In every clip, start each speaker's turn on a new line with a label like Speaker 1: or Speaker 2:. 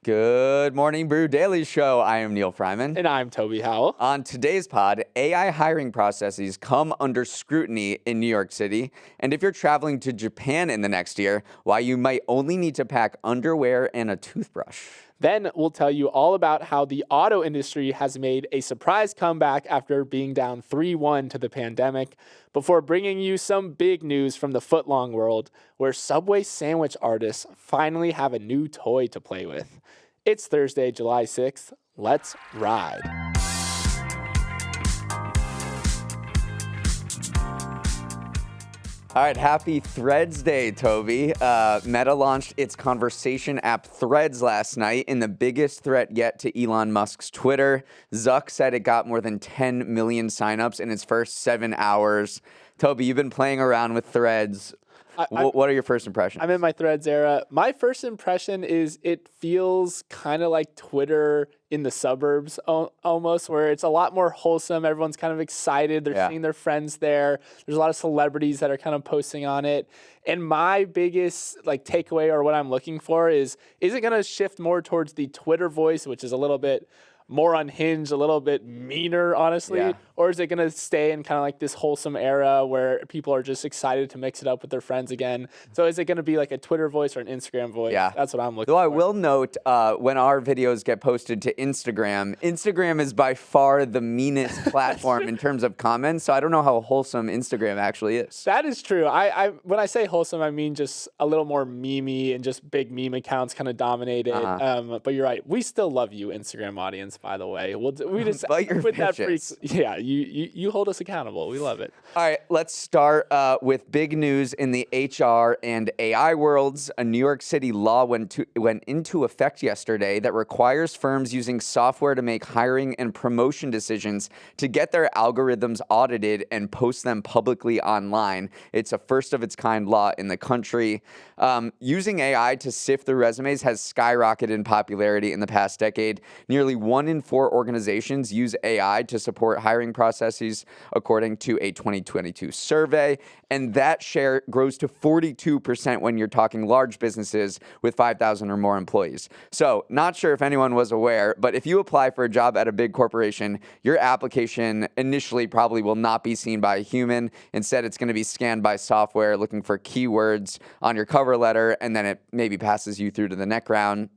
Speaker 1: Good morning, Brew Daily show. I am Neal Freyman.
Speaker 2: And I'm Toby Howell.
Speaker 1: On today's pod, AI hiring processes come under scrutiny in New York City. And if you're traveling to Japan in the next year, why you might only need to pack underwear and a toothbrush.
Speaker 2: Then we'll tell you all about how the auto industry has made a surprise comeback after being down 3-1 to the pandemic, before bringing you some big news from the footlong world, where Subway sandwich artists finally have a new toy to play with. It's Thursday, July 6th. Let's ride.
Speaker 1: All right, happy Threads Day, Toby. Meta launched its conversation app Threads last night in the biggest threat yet to Elon Musk's Twitter. Zuck said it got more than 10 million signups in its first 7 hours. Toby, you've been playing around with Threads. What are your first impressions?
Speaker 2: I'm in my Threads era. My first impression is it feels kind of like Twitter in the suburbs almost, where it's a lot more wholesome. Everyone's kind of excited. They're seeing their friends there. There's a lot of celebrities that are kind of posting on it. And my biggest takeaway, or what I'm looking for, is it going to shift more towards the Twitter voice, which is a little bit more unhinged, a little bit meaner, honestly? Or is it going to stay in kind of like this wholesome era where people are just excited to mix it up with their friends again? So is it going to be like a Twitter voice or an Instagram voice?
Speaker 1: Yeah.
Speaker 2: That's what I'm looking for.
Speaker 1: Though I will note, when our videos get posted to Instagram is by far the meanest platform in terms of comments. So I don't know how wholesome Instagram actually is.
Speaker 2: That is true. I when I say wholesome, I mean just a little more memey and just big meme accounts kind of dominate it. But you're right. We still love you, Instagram audience, by the way. We just
Speaker 1: but you're
Speaker 2: with that
Speaker 1: vicious.
Speaker 2: you hold us accountable. We love it.
Speaker 1: All right, let's start with big news in the HR and AI worlds. A New York City law went into effect yesterday that requires firms using software to make hiring and promotion decisions to get their algorithms audited and post them publicly online. It's a first of its kind law in the country. Using AI to sift through resumes has skyrocketed in popularity in the past decade. Nearly 1 in 4 organizations use AI to support hiring processes, according to a 2022 survey. And that share grows to 42% when you're talking large businesses with 5,000 or more employees. So, not sure if anyone was aware, but if you apply for a job at a big corporation, your application initially probably will not be seen by a human. Instead, it's going to be scanned by software looking for keywords on your cover letter, and then it maybe passes you through to the next round.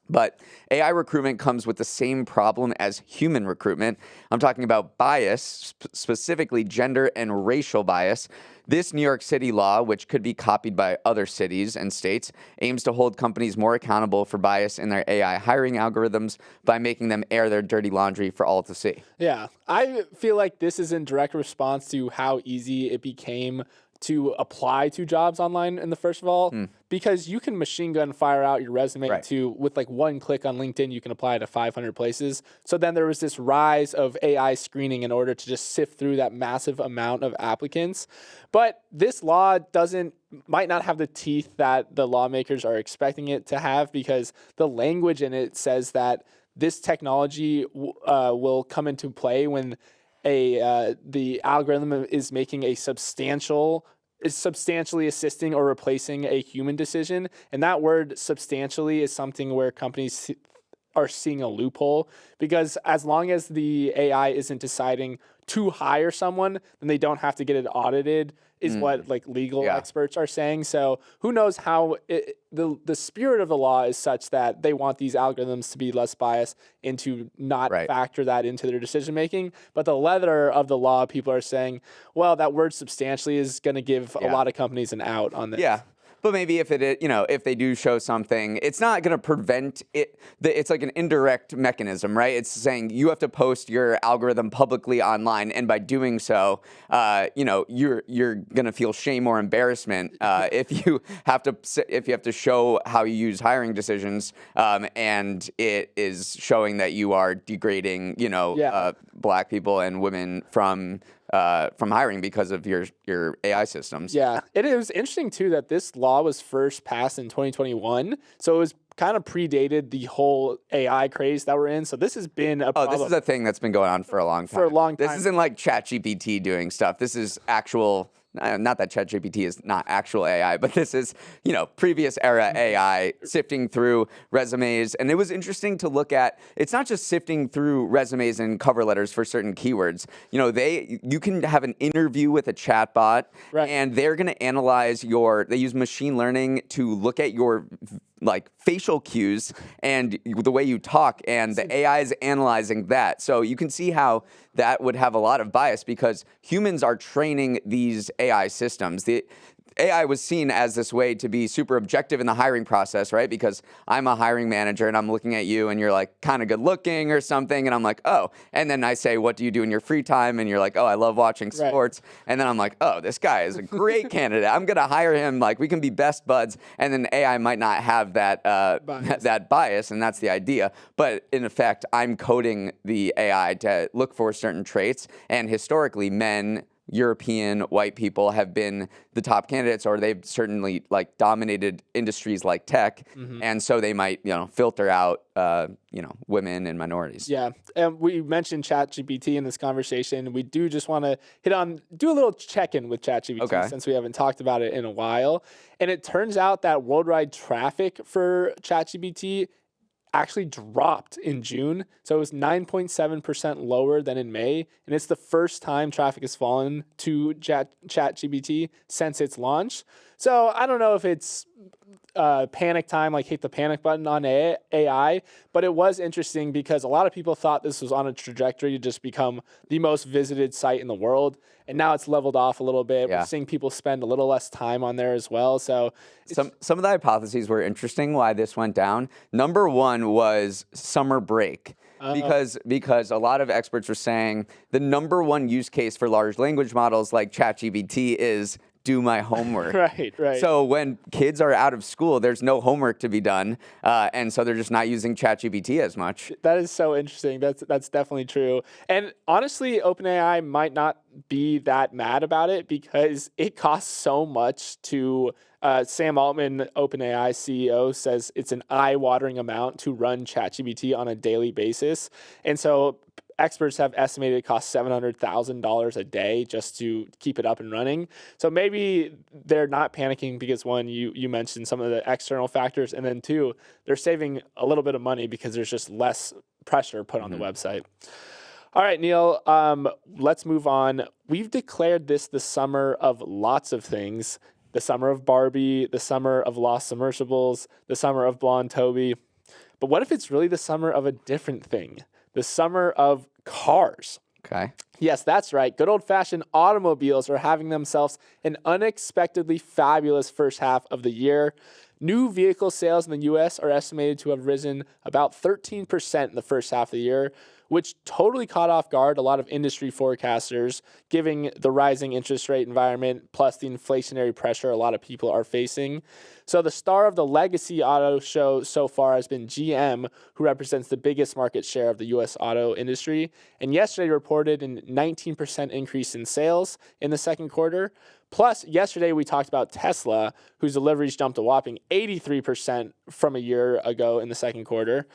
Speaker 1: But AI recruitment comes with the same problem as human recruitment. I'm talking about bias, specifically gender and racial bias. This New York City law, which could be copied by other cities and states, aims to hold companies more accountable for bias in their AI hiring algorithms by making them air their dirty laundry for all to see.
Speaker 2: Yeah, I feel like this is in direct response to how easy it became to apply to jobs online in the first of all, because you can machine gun fire out your resume with one click on LinkedIn, you can apply to 500 places. So then there was this rise of AI screening in order to just sift through that massive amount of applicants. But this law might not have the teeth that the lawmakers are expecting it to have, because the language in it says that this technology will come into play when the algorithm is making is substantially assisting or replacing a human decision. And that word substantially is something where companies are seeing a loophole, because as long as the AI isn't deciding to hire someone, then they don't have to get it audited, is what legal experts are saying. So who knows how the spirit of the law is such that they want these algorithms to be less biased and to not factor that into their decision making. But the letter of the law, people are saying, well, that word substantially is going to give a lot of companies an out on this.
Speaker 1: Yeah. But maybe if if they do show something, it's not going to prevent it. It's like an indirect mechanism, right? It's saying you have to post your algorithm publicly online, and by doing so, you're going to feel shame or embarrassment if you have to show how you use hiring decisions, and it is showing that you are degrading, black people and women from hiring because of your AI systems.
Speaker 2: Yeah, it was interesting too that this law was first passed in 2021, so it was kind of predated the whole AI craze that we're in. So this has been a problem.
Speaker 1: This is a thing that's been going on for a long time.
Speaker 2: For a long time.
Speaker 1: This isn't like ChatGPT doing stuff. This is actual not that ChatGPT is not actual AI, but this is, previous era AI sifting through resumes. And it was interesting to look at, it's not just sifting through resumes and cover letters for certain keywords. You can have an interview with a chatbot, and they're going to analyze they use machine learning to look at your facial cues and the way you talk, and the AI is analyzing that. So you can see how that would have a lot of bias because humans are training these AI systems. The AI was seen as this way to be super objective in the hiring process, right? Because I'm a hiring manager and I'm looking at you and you're like kind of good looking or something. And I'm like, oh. And then I say, what do you do in your free time? And you're like, oh, I love watching sports. And then I'm like, oh, this guy is a great candidate. I'm going to hire him. Like, we can be best buds. And then AI might not have that, that bias. And that's the idea. But in effect, I'm coding the AI to look for certain traits. And historically, men, European white people have been the top candidates, or they've certainly dominated industries like tech, and so they might filter out women and minorities.
Speaker 2: Yeah, and we mentioned ChatGPT in this conversation. We do just want to do a little check-in with ChatGPT since we haven't talked about it in a while. And it turns out that worldwide traffic for ChatGPT actually dropped in June. So it was 9.7% lower than in May. And it's the first time traffic has fallen to ChatGPT since its launch. So I don't know if it's panic time, hit the panic button on AI, but it was interesting because a lot of people thought this was on a trajectory to just become the most visited site in the world. And now it's leveled off a little bit. We're seeing people spend a little less time on there as well. So
Speaker 1: some of the hypotheses were interesting why this went down. Number one was summer break. Because a lot of experts were saying the number one use case for large language models like ChatGPT is do my homework.
Speaker 2: Right.
Speaker 1: So when kids are out of school, there's no homework to be done, and so they're just not using ChatGPT as much.
Speaker 2: That is so interesting. That's definitely true. And honestly, OpenAI might not be that mad about it because it costs so much to. Sam Altman, OpenAI CEO, says it's an eye-watering amount to run ChatGPT on a daily basis, and so experts have estimated it costs $700,000 a day just to keep it up and running. So maybe they're not panicking because, one, you mentioned some of the external factors, and then two, they're saving a little bit of money because there's just less pressure put on the website. All right, Neal, let's move on. We've declared this the summer of lots of things. The summer of Barbie, the summer of Lost Submersibles, the summer of Blonde Toby. But what if it's really the summer of a different thing? The summer of cars.
Speaker 1: Okay.
Speaker 2: Yes, that's right. Good old-fashioned automobiles are having themselves an unexpectedly fabulous first half of the year. New vehicle sales in the U.S. are estimated to have risen about 13% in the first half of the year, which totally caught off guard a lot of industry forecasters, given the rising interest rate environment plus the inflationary pressure a lot of people are facing. So the star of the legacy auto show so far has been GM, who represents the biggest market share of the U.S. auto industry, and yesterday reported a 19% increase in sales in the second quarter. Plus, yesterday we talked about Tesla, whose deliveries jumped a whopping 83% from a year ago in the second quarter.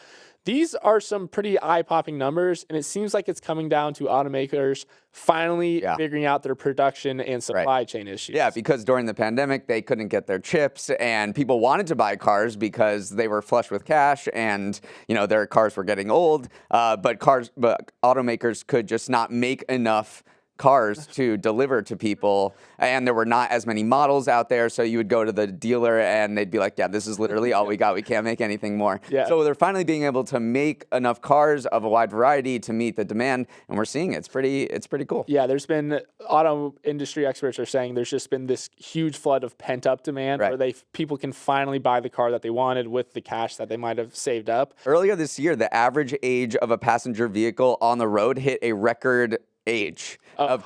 Speaker 2: These are some pretty eye-popping numbers, and it seems like it's coming down to automakers finally figuring out their production and supply chain issues.
Speaker 1: Yeah, because during the pandemic, they couldn't get their chips, and people wanted to buy cars because they were flush with cash, and their cars were getting old. But automakers could just not make enough cars to deliver to people, and there were not as many models out there, so you would go to the dealer and they'd be like, yeah, this is literally all we got, we can't make anything more. So they're finally being able to make enough cars of a wide variety to meet the demand, and we're seeing it. It's pretty cool.
Speaker 2: Yeah, there's been auto industry experts are saying there's just been this huge flood of pent-up demand where people can finally buy the car that they wanted with the cash that they might have saved up.
Speaker 1: Earlier this year, the average age of a passenger vehicle on the road hit a record age of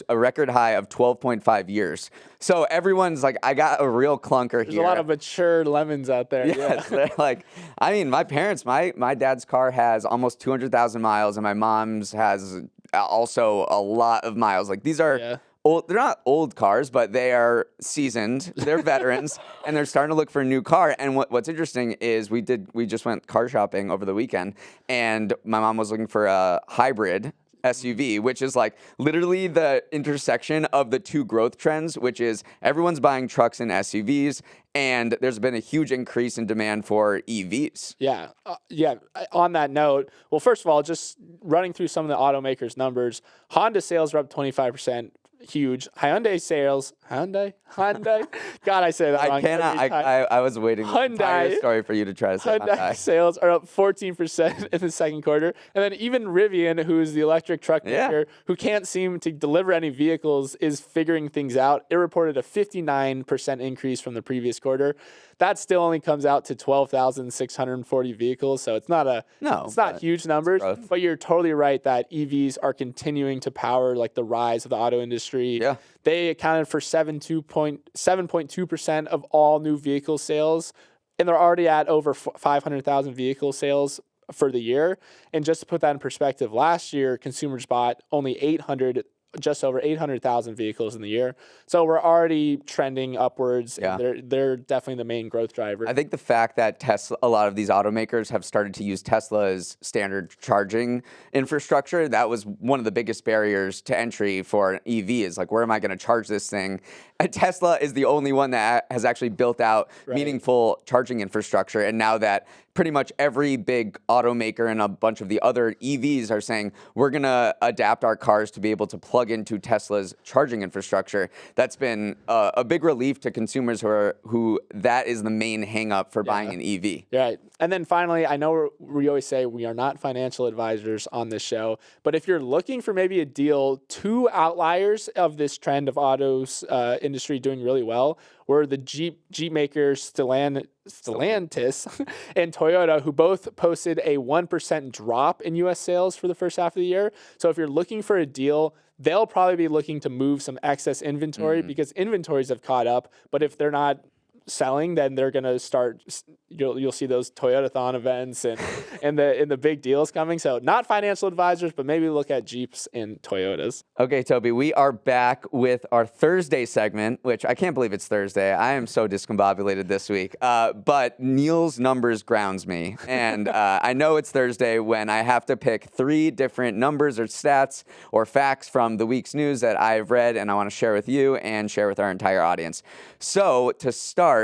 Speaker 1: a record high of 12.5 years. So everyone's like, I got a real clunker here.
Speaker 2: There's a lot of mature lemons out there.
Speaker 1: Yes, they're like, my parents, my dad's car has almost 200,000 miles, and my mom's has also a lot of miles. Like, these are old, they're not old cars, but they are seasoned. They're veterans, and they're starting to look for a new car. And what's interesting is we just went car shopping over the weekend, and my mom was looking for a hybrid. SUV, which is like literally the intersection of the two growth trends, which is everyone's buying trucks and SUVs, and there's been a huge increase in demand for EVs.
Speaker 2: Yeah. On that note, well, first of all, just running through some of the automakers' numbers, Honda sales are up 25%. Huge. Hyundai sales. Hyundai. God, I say that wrong.
Speaker 1: I was waiting the entire story for you to try to say Hyundai.
Speaker 2: Sales are up 14% in the second quarter. And then even Rivian, who's the electric truck maker, who can't seem to deliver any vehicles, is figuring things out. It reported a 59% increase from the previous quarter. That still only comes out to 12,640 vehicles. So it's not huge numbers, but you're totally right that EVs are continuing to power like the rise of the auto industry.
Speaker 1: Yeah.
Speaker 2: They accounted for 7.2% of all new vehicle sales, and they're already at over 500,000 vehicle sales for the year. And just to put that in perspective, last year consumers bought only just over 800,000 vehicles in the year. So we're already trending upwards.
Speaker 1: Yeah.
Speaker 2: And they're definitely the main growth driver.
Speaker 1: I think the fact that a lot of these automakers have started to use Tesla's standard charging infrastructure, that was one of the biggest barriers to entry for an EV is like, where am I going to charge this thing? Tesla is the only one that has actually built out meaningful charging infrastructure. And now that pretty much every big automaker and a bunch of the other EVs are saying, we're going to adapt our cars to be able to plug into Tesla's charging infrastructure. That's been a big relief to consumers who that is the main hang up for buying an EV.
Speaker 2: Right. And then finally, I know we always say we are not financial advisors on this show, but if you're looking for maybe a deal, two outliers of this trend of autos industry doing really well were the Jeep makers Stellantis and Toyota, who both posted a 1% drop in U.S. sales for the first half of the year. So if you're looking for a deal, they'll probably be looking to move some excess inventory because inventories have caught up. But if they're not selling, then they're going to start, you'll see those Toyotathon events and the big deals coming. So not financial advisors, but maybe look at Jeeps and Toyotas.
Speaker 1: Okay, Toby, we are back with our Thursday segment, which I can't believe it's Thursday. I am so discombobulated this week. But Neal's numbers grounds me. And I know it's Thursday when I have to pick 3 different numbers or stats or facts from the week's news that I've read and I want to share with you and share with our entire audience. So to start,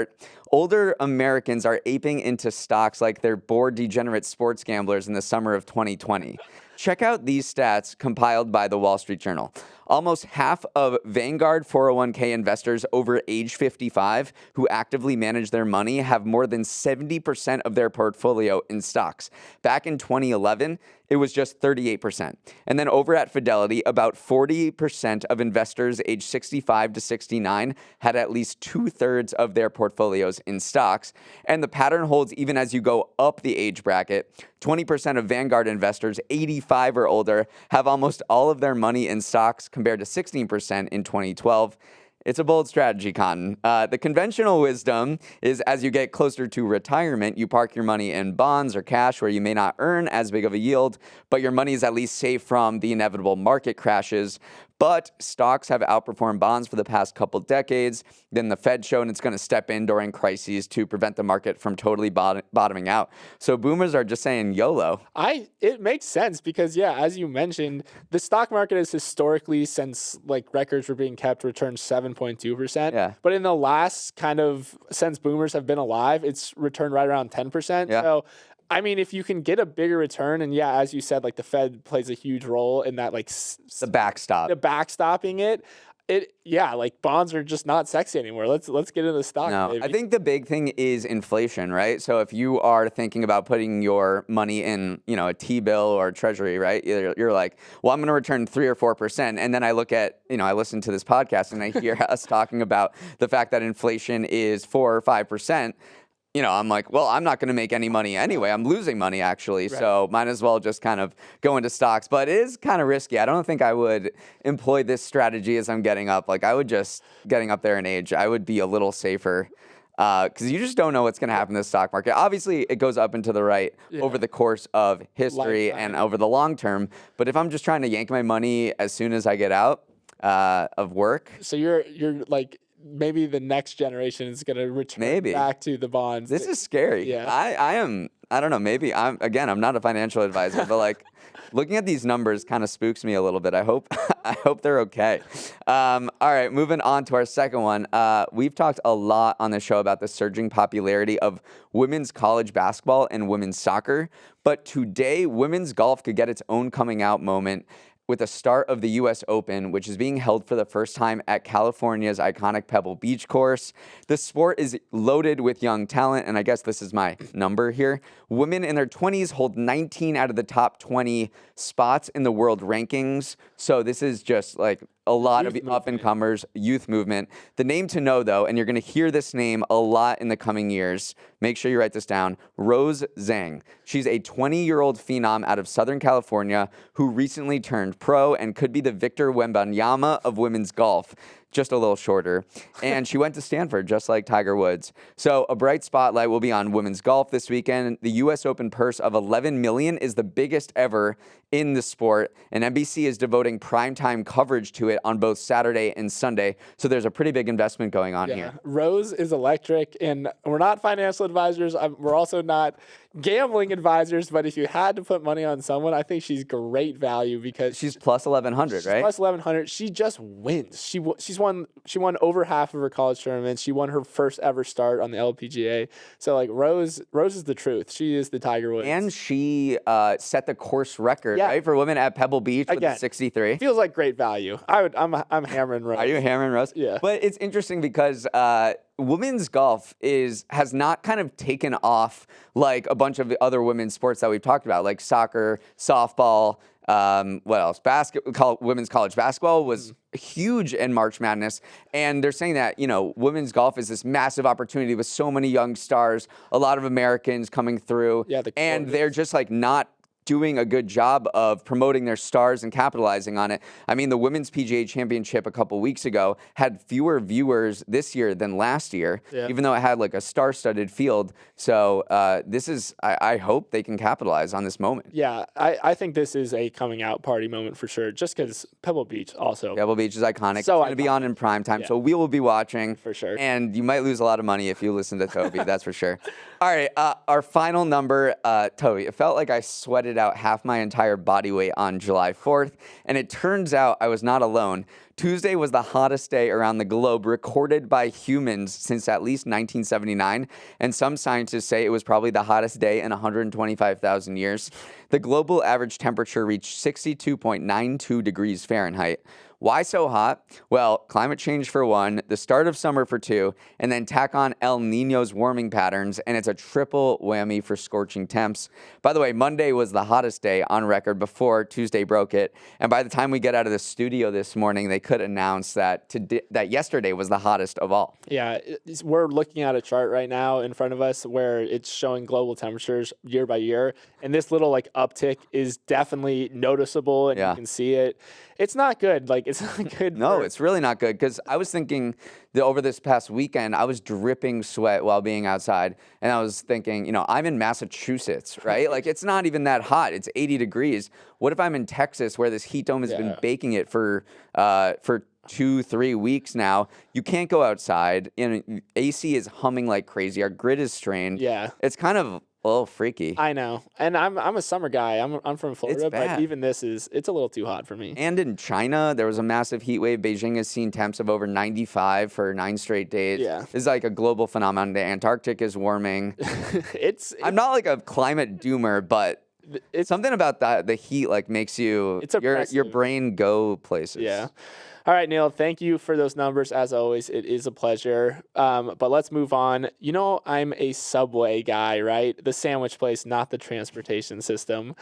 Speaker 1: older Americans are aping into stocks like they're bored, degenerate sports gamblers in the summer of 2020. Check out these stats compiled by the Wall Street Journal. Almost half of Vanguard 401k investors over age 55 who actively manage their money have more than 70% of their portfolio in stocks. Back in 2011, it was just 38%. And then over at Fidelity, about 40% of investors age 65 to 69 had at least 2/3 of their portfolios in stocks. And the pattern holds even as you go up the age bracket. 20% of Vanguard investors 85 or older have almost all of their money in stocks compared to 16% in 2012. It's a bold strategy, Cotton. The conventional wisdom is as you get closer to retirement, you park your money in bonds or cash where you may not earn as big of a yield, but your money is at least safe from the inevitable market crashes. But stocks have outperformed bonds for the past couple decades. Then the Fed showed it's going to step in during crises to prevent the market from totally bottoming out. So boomers are just saying YOLO.
Speaker 2: It makes sense because, as you mentioned, the stock market has historically, since like records were being kept, returned 7.2%.
Speaker 1: Yeah.
Speaker 2: But in the last since boomers have been alive, it's returned right around 10%.
Speaker 1: Yeah.
Speaker 2: So I mean, if you can get a bigger return, and as you said, like the Fed plays a huge role in that, like
Speaker 1: the backstopping
Speaker 2: it. Like bonds are just not sexy anymore. Let's get into the stock.
Speaker 1: No,
Speaker 2: baby.
Speaker 1: I think the big thing is inflation, right? So if you are thinking about putting your money in, a T-bill or treasury, right? You're like, well, I'm going to return 3 or 4%. And then I look at, I listen to this podcast and I hear us talking about the fact that inflation is 4 or 5%. I'm like, well, I'm not going to make any money anyway. I'm losing money, actually. Right. So might as well just kind of go into stocks. But it is kind of risky. I don't think I would employ this strategy as I'm getting up. Like, I would just, getting up there in age, I would be a little safer because you just don't know what's going to happen in the stock market. Obviously, it goes up and to the right over the course of history and over the long term. But if I'm just trying to yank my money as soon as I get out of work.
Speaker 2: So you're like, maybe the next generation is going to return back to the bonds.
Speaker 1: This is scary.
Speaker 2: Yeah.
Speaker 1: I am I don't know. Maybe I'm not a financial advisor, but like looking at these numbers kind of spooks me a little bit. I hope I hope they're okay. All right, moving on to our second one. We've talked a lot on the show about the surging popularity of women's college basketball and women's soccer, but today women's golf could get its own coming out moment with the start of the U.S. Open, which is being held for the first time at California's iconic Pebble Beach course. The sport is loaded with young talent, and I guess this is my number here. Women in their 20s hold 19 out of the top 20 spots in the world rankings. So this is just like a lot of up-and-comers, youth movement. The name to know, though, and you're going to hear this name a lot in the coming years. Make sure you write this down. Rose Zhang. She's a 20-year-old phenom out of Southern California who recently turned pro and could be the Victor Wembanyama of women's golf. Just a little shorter. And she went to Stanford, just like Tiger Woods. So a bright spotlight will be on women's golf this weekend. The U.S. Open purse of $11 million is the biggest ever in the sport, and NBC is devoting primetime coverage to it on both Saturday and Sunday. So there's a pretty big investment going on here.
Speaker 2: Rose is electric, and we're not financial advisors. We're also not gambling advisors, but if you had to put money on someone, I think she's great value because
Speaker 1: she's plus 1,100, right?
Speaker 2: Plus 1,100. She just wins. She won over half of her college tournaments. She won her first ever start on the LPGA. So like Rose is the truth. She is the Tiger Woods.
Speaker 1: And she set the course record, right, for women at Pebble Beach with the 63.
Speaker 2: Feels like great value. I'm hammering Rose.
Speaker 1: Are you hammering Rose?
Speaker 2: Yeah.
Speaker 1: But it's interesting because women's golf has not kind of taken off like a bunch of the other women's sports that we've talked about, like soccer, softball. What else? Women's college basketball was huge in March Madness. And they're saying that, women's golf is this massive opportunity with so many young stars, a lot of Americans coming through.
Speaker 2: Yeah,
Speaker 1: and they're just like not doing a good job of promoting their stars and capitalizing on it. I mean, the Women's PGA Championship a couple weeks ago had fewer viewers this year than last year, even though it had like a star-studded field. So I hope they can capitalize on this moment.
Speaker 2: Yeah, I think this is a coming out party moment for sure, just because Pebble Beach also.
Speaker 1: Pebble Beach is iconic.
Speaker 2: So
Speaker 1: it's going to be on in prime time, so we will be watching.
Speaker 2: For sure.
Speaker 1: And you might lose a lot of money if you listen to Toby, that's for sure. All right, our final number, Toby, it felt like I sweated out half my entire body weight on July 4th, and it turns out I was not alone. Tuesday was the hottest day around the globe recorded by humans since at least 1979, and some scientists say it was probably the hottest day in 125,000 years. The global average temperature reached 62.92 degrees Fahrenheit. Why so hot? Well, climate change for one, the start of summer for two, and then tack on El Niño's warming patterns, and it's a triple whammy for scorching temps. By the way, Monday was the hottest day on record before Tuesday broke it, and by the time we get out of the studio this morning, they could announce that yesterday was the hottest of all.
Speaker 2: Yeah, we're looking at a chart right now in front of us where it's showing global temperatures year by year, and this little uptick is definitely noticeable, and you can see it. It's not good. It's not good.
Speaker 1: No, it's really not good because I was thinking that over this past weekend, I was dripping sweat while being outside. And I was thinking, I'm in Massachusetts, right? It's not even that hot. It's 80 degrees. What if I'm in Texas where this heat dome has been baking it for 2-3 weeks now? You can't go outside. AC is humming like crazy. Our grid is strained.
Speaker 2: Yeah.
Speaker 1: It's kind of a little freaky.
Speaker 2: I know. And I'm a summer guy. I'm from Florida, but even it's a little too hot for me.
Speaker 1: And in China, there was a massive heat wave. Beijing has seen temps of over 95 for 9 straight days.
Speaker 2: Yeah.
Speaker 1: This is like a global phenomenon. The Antarctic is warming. I'm not like a climate doomer, but it's something about the heat makes your brain go places.
Speaker 2: Yeah. All right, Neal, thank you for those numbers. As always, it is a pleasure. But let's move on. I'm a Subway guy, right? The sandwich place, not the transportation system.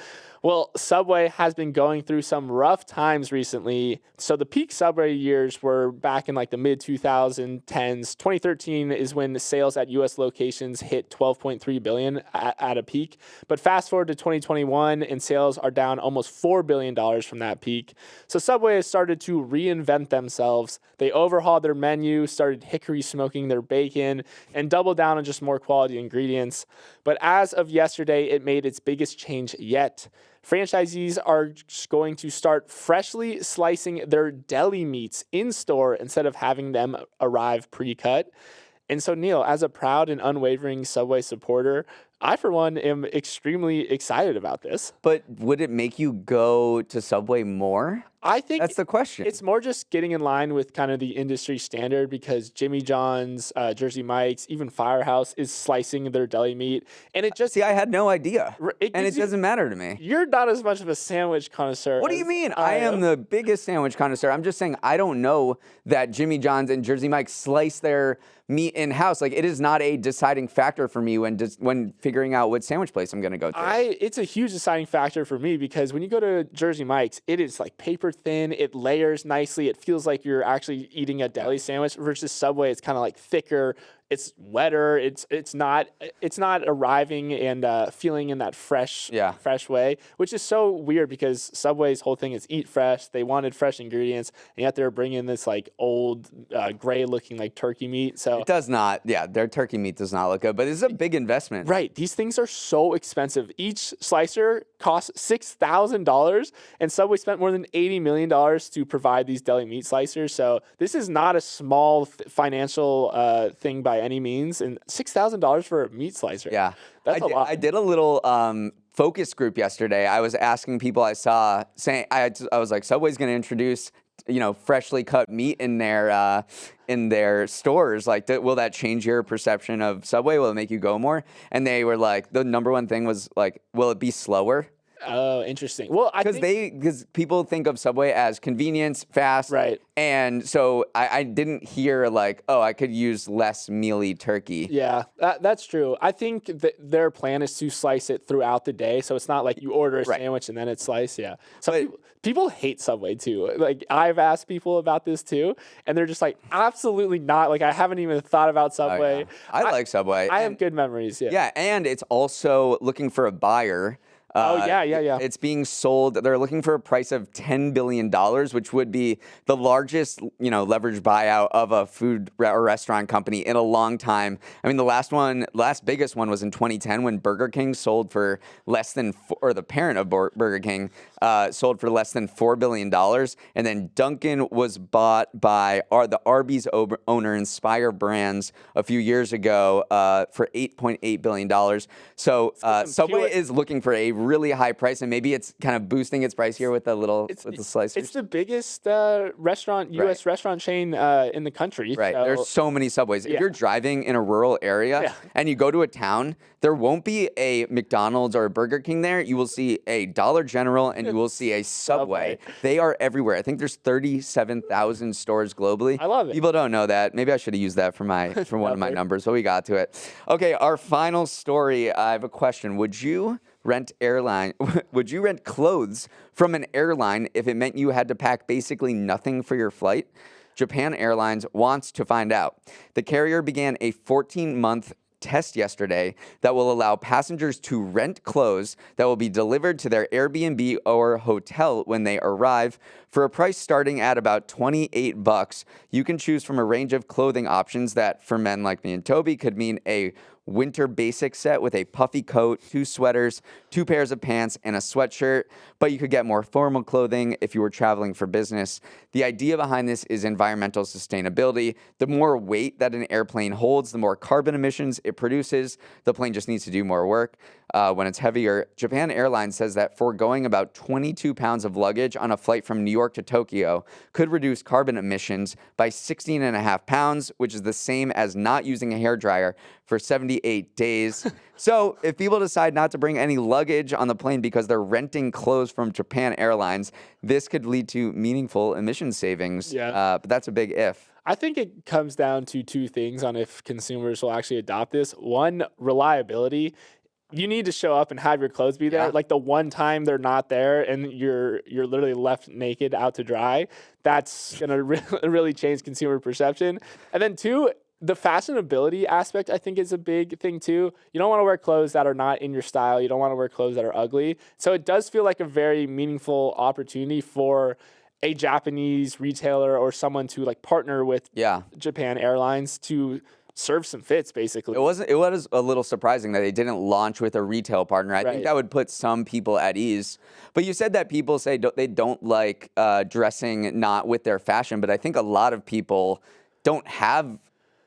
Speaker 2: Well, Subway has been going through some rough times recently. So the peak Subway years were back in the mid-2010s. 2013 is when sales at U.S. locations hit $12.3 billion at a peak. But fast forward to 2021, and sales are down almost $4 billion from that peak. So Subway has started to reinvent themselves. They overhauled their menu, started hickory smoking their bacon, and doubled down on just more quality ingredients. But as of yesterday, it made its biggest change yet. Franchisees are going to start freshly slicing their deli meats in store instead of having them arrive pre-cut. And so, Neal, as a proud and unwavering Subway supporter, I, for one, am extremely excited about this.
Speaker 1: But would it make you go to Subway more?
Speaker 2: I think
Speaker 1: That's the question.
Speaker 2: it's more just getting in line with kind of the industry standard because Jimmy John's, Jersey Mike's, even Firehouse is slicing their deli meat. And it just,
Speaker 1: See, I had no idea. And it doesn't matter to me.
Speaker 2: you're not as much of a sandwich connoisseur.
Speaker 1: What do you mean? I am the biggest sandwich connoisseur. I'm just saying I don't know that Jimmy John's and Jersey Mike's slice their meat in-house. Like, it is not a deciding factor for me when figuring out what sandwich place I'm going to go to.
Speaker 2: It's a huge deciding factor for me because when you go to Jersey Mike's, it is like paper thin, it layers nicely, it feels like you're actually eating a deli sandwich versus Subway. It's kind of like thicker, it's wetter, it's not arriving and feeling in that fresh way, which is so weird because Subway's whole thing is eat fresh. They wanted fresh ingredients, and yet they're bringing this like old gray looking like turkey meat. So
Speaker 1: it does not. Yeah, their turkey meat does not look good, but it's a big investment.
Speaker 2: Right. These things are so expensive. Each slicer costs $6,000, and Subway spent more than $80 million to provide these deli meat slicers. So this is not a small financial thing by any means. And $6,000 for a meat slicer.
Speaker 1: Yeah.
Speaker 2: That's a lot.
Speaker 1: I did a little focus group yesterday. I was asking people I saw, saying I was like, Subway's going to introduce freshly cut meat in their stores. Like, will that change your perception of Subway? Will it make you go more? And they were like, the number one thing was like, will it be slower?
Speaker 2: Oh, interesting. Well,
Speaker 1: because people think of Subway as convenience, fast,
Speaker 2: right?
Speaker 1: And so I didn't hear like, oh, I could use less mealy turkey.
Speaker 2: Yeah, that's true. I think that their plan is to slice it throughout the day, so it's not like you order a sandwich and then it's sliced. Yeah, so people hate Subway too. Like, I've asked people about this too, and they're just like, absolutely not. Like, I haven't even thought about Subway.
Speaker 1: Oh, yeah. I like Subway.
Speaker 2: I have good memories. Yeah.
Speaker 1: Yeah, and it's also looking for a buyer.
Speaker 2: Yeah.
Speaker 1: It's being sold. They're looking for a price of $10 billion, which would be the largest, leveraged buyout of a food or restaurant company in a long time. I mean, the last biggest one was in 2010 when Burger King sold for less than, or the parent of Burger King sold for less than $4 billion. And then Dunkin' was bought by the Arby's owner, Inspire Brands, a few years ago for $8.8 billion. So Subway is looking for a really high price, and maybe it's kind of boosting its price here with the slicers.
Speaker 2: It's the biggest U.S. restaurant chain in the country.
Speaker 1: Right.
Speaker 2: So.
Speaker 1: There's so many Subways. If you're driving in a rural area and you go to a town, there won't be a McDonald's or a Burger King there. You will see a Dollar General and you will see a Subway. They are everywhere. I think there's 37,000 stores globally.
Speaker 2: I love it.
Speaker 1: People don't know that. Maybe I should have used that for one of my numbers, but we got to it. Okay, our final story. I have a question. Would you rent clothes from an airline if it meant you had to pack basically nothing for your flight? Japan Airlines wants to find out. The carrier began a 14-month test yesterday that will allow passengers to rent clothes that will be delivered to their Airbnb or hotel when they arrive. For a price starting at about $28, you can choose from a range of clothing options that, for men like me and Toby, could mean a winter basic set with a puffy coat, 2 sweaters, 2 pairs of pants, and a sweatshirt. But you could get more formal clothing if you were traveling for business. The idea behind this is environmental sustainability. The more weight that an airplane holds, the more carbon emissions it produces. The plane just needs to do more work when it's heavier. Japan Airlines says that foregoing about 22 pounds of luggage on a flight from New York to Tokyo could reduce carbon emissions by 16.5 pounds, which is the same as not using a hairdryer for 78 days. So if people decide not to bring any luggage on the plane because they're renting clothes from Japan Airlines, this could lead to meaningful emission savings.
Speaker 2: Yeah.
Speaker 1: But that's a big if.
Speaker 2: I think it comes down to 2 things on if consumers will actually adopt this. One, reliability. You need to show up and have your clothes be there.
Speaker 1: Yeah.
Speaker 2: Like the one time they're not there and you're literally left naked out to dry, that's going to really change consumer perception. And then 2, the fashionability aspect, I think, is a big thing too. You don't want to wear clothes that are not in your style. You don't want to wear clothes that are ugly. So it does feel like a very meaningful opportunity for a Japanese retailer or someone to like partner with Japan Airlines to serve some fits, basically.
Speaker 1: It was a little surprising that they didn't launch with a retail partner. I think that would put some people at ease. But you said that people say they don't like dressing not with their fashion, but I think a lot of people don't have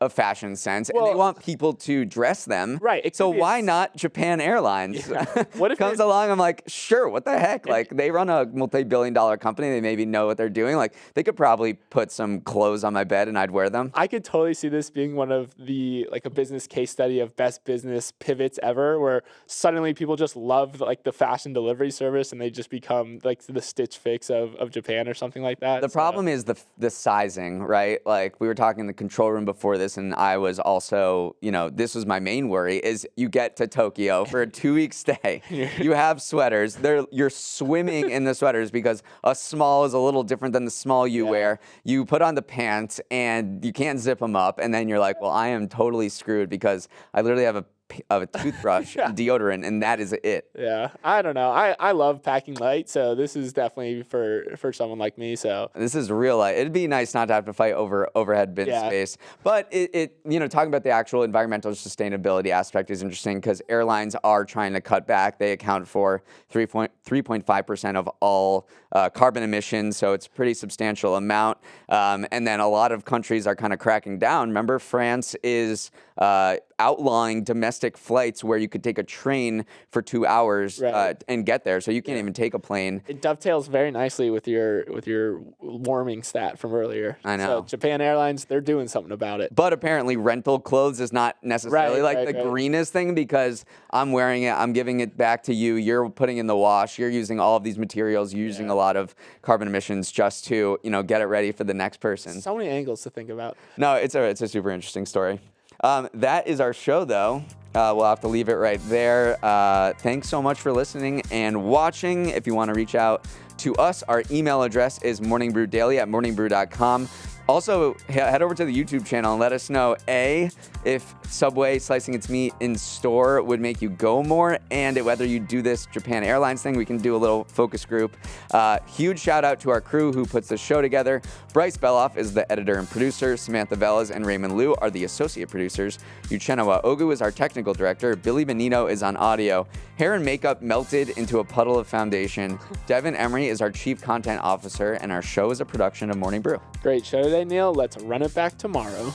Speaker 1: a fashion sense, and they want people to dress them.
Speaker 2: Right.
Speaker 1: So why not Japan Airlines?
Speaker 2: Yeah. What if
Speaker 1: comes along? I'm like, sure. What the heck? Like, they run a multi-billion-dollar company. They maybe know what they're doing. Like, they could probably put some clothes on my bed and I'd wear them.
Speaker 2: I could totally see this being one of the, like, a business case study of best business pivots ever, where suddenly people just love, like, the fashion delivery service and they just become, like, the Stitch Fix of Japan or something like that.
Speaker 1: The problem is the sizing, right? Like, we were talking in the control room before this, and I was also, this was my main worry, is you get to Tokyo for a 2-week stay. You have sweaters. You're swimming in the sweaters because a small is a little different than the small you wear. You put on the pants, and you can't zip them up, and then you're like, well, I am totally screwed because I literally have a toothbrush, deodorant, and that is it.
Speaker 2: Yeah, I don't know. I love packing light, so this is definitely for someone like me. So
Speaker 1: this is real life. It'd be nice not to have to fight over overhead bin space, but it talking about the actual environmental sustainability aspect is interesting because airlines are trying to cut back. They account for 3.5% of all carbon emissions, so it's a pretty substantial amount. And then a lot of countries are kind of cracking down. Remember, France is outlawing domestic flights where you could take a train for 2 hours and get there, so you can't even take a plane.
Speaker 2: It dovetails very nicely with your warming stat from earlier.
Speaker 1: I know.
Speaker 2: So Japan Airlines, they're doing something about it.
Speaker 1: But apparently rental clothes is not necessarily the greenest thing because I'm wearing it, I'm giving it back to you, you're putting in the wash, you're using all of these materials, you're using a lot of carbon emissions just to, get it ready for the next person.
Speaker 2: So many angles to think about.
Speaker 1: No, it's a super interesting story. That is our show, though. We'll have to leave it right there. Thanks so much for listening and watching. If you want to reach out to us, our email address is morningbrew@morningbrew.com. Also, head over to the YouTube channel and let us know, A, if Subway slicing its meat in store would make you go more, and whether you do this Japan Airlines thing. We can do a little focus group. Huge shout out to our crew who puts the show together. Bryce Beloff is the editor and producer. Samantha Velez and Raymond Liu are the associate producers. Uchenna Ogu is our technical director. Billy Benino is on audio. Hair and makeup melted into a puddle of foundation. Devin Emery is our chief content officer, and our show is a production of Morning Brew.
Speaker 2: Great show today, Neal. Let's run it back tomorrow.